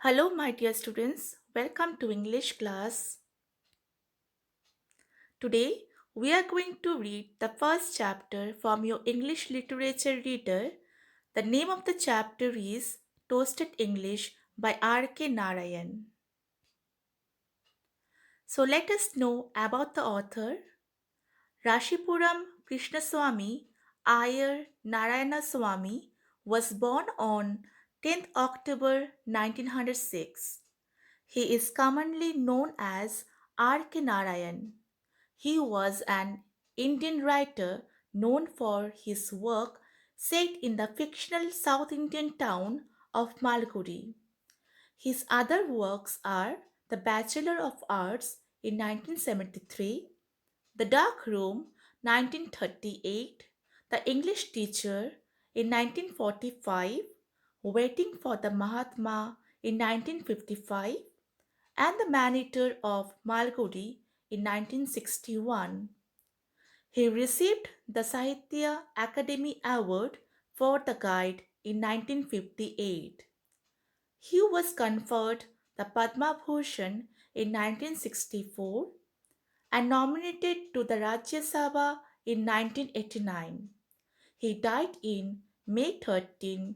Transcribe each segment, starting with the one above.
Hello, my dear students. Welcome to English class. Today, we are going to read the first chapter from your English literature reader. The name of the chapter is Toasted English by R.K. Narayan. So, let us know about the author. Rashipuram Krishnaswamy Iyer Narayanaswamy was born on 10th October 1906. He is commonly known as R.K. Narayan. He was an Indian writer known for his work set in the fictional South Indian town of Malgudi. His other works are The Bachelor of Arts in 1973, The Dark Room 1938, The English Teacher in 1945, Waiting for the Mahatma in 1955, and The Man-Eater of Malgudi in 1961. He received the Sahitya Academy Award for the guide in 1958. He was conferred the Padma Bhushan in 1964 and nominated to the Rajya Sabha in 1989. He died in May 13,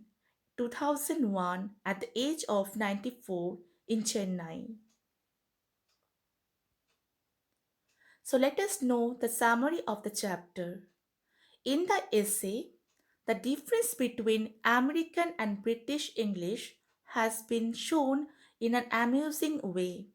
2001 at the age of 94 in Chennai. So let us know the summary of the chapter. In the essay, the difference between American and British English has been shown in an amusing way.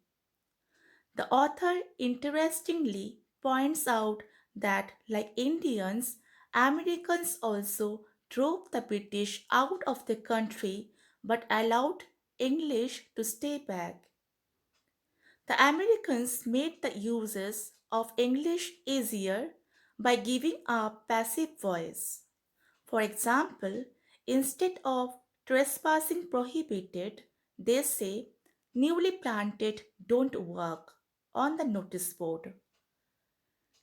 The author interestingly points out that, like Indians, Americans also drove the British out of the country but allowed English to stay back. The Americans made the uses of English easier by giving a passive voice. For example, instead of trespassing prohibited, they say newly planted don't work on the notice board.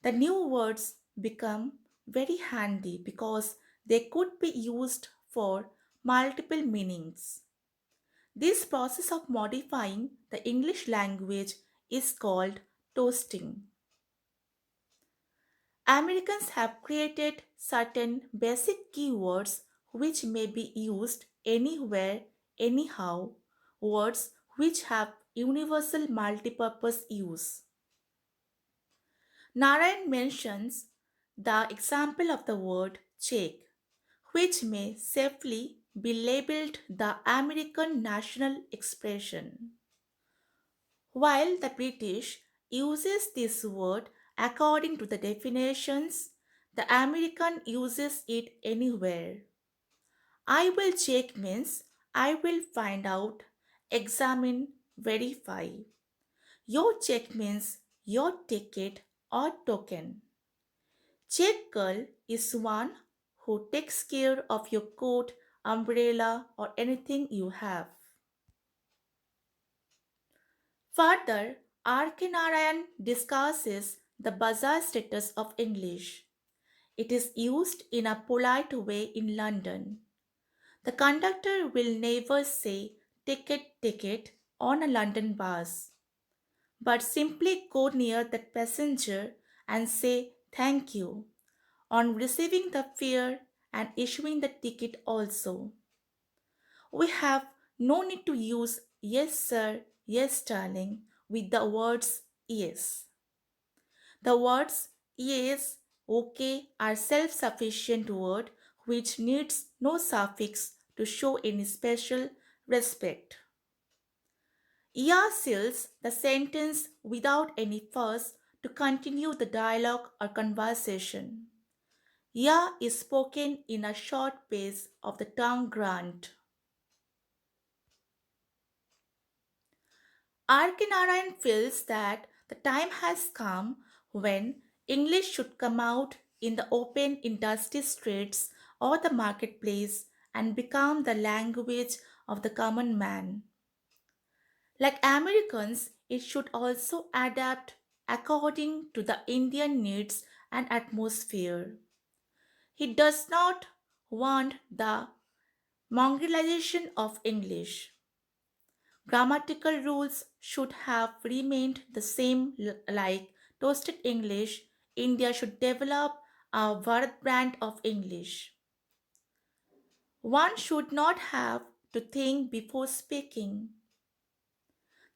The new words become very handy because they could be used for multiple meanings. This process of modifying the English language is called toasting. Americans have created certain basic keywords which may be used anywhere, anyhow, words which have universal multipurpose use. Narayan mentions the example of the word check, which may safely be labeled the American national expression. While the British uses this word according to the definitions, the American uses it anywhere. I will check means I will find out, examine, verify. Your check means your ticket or token. Check girl is one who takes care of your coat, umbrella, or anything you have. Further, R.K. Narayan discusses the bazaar status of English. It is used in a polite way in London. The conductor will never say ticket, ticket on a London bus, but simply go near that passenger and say thank you on receiving the fare and issuing the ticket also. We have no need to use yes sir, yes darling with the words yes. The words yes, okay are self-sufficient word which needs no suffix to show any special respect. Ya seals the sentence without any fuss to continue the dialogue or conversation. Ya is spoken in a short pace of the tongue grunt. R.K. Narayan feels that the time has come when English should come out in the open industry streets or the marketplace and become the language of the common man. Like Americans, it should also adapt according to the Indian needs and atmosphere. He does not want the mongrelization of English. Grammatical rules should have remained the same, like toasted English. India should develop a Bharat brand of English. One should not have to think before speaking.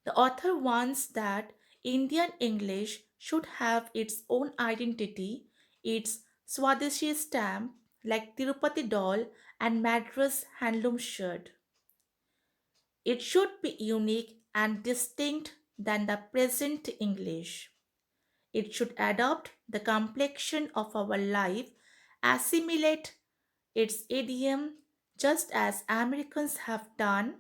The author wants that Indian English should have its own identity, its Swadeshi stamp, like Tirupati doll and Madras handloom shirt. It should be unique and distinct than the present English. It should adopt the complexion of our life, assimilate its idiom just as Americans have done,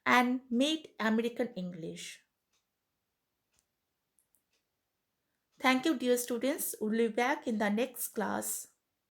and made American English. Thank you, dear students. We'll be back in the next class.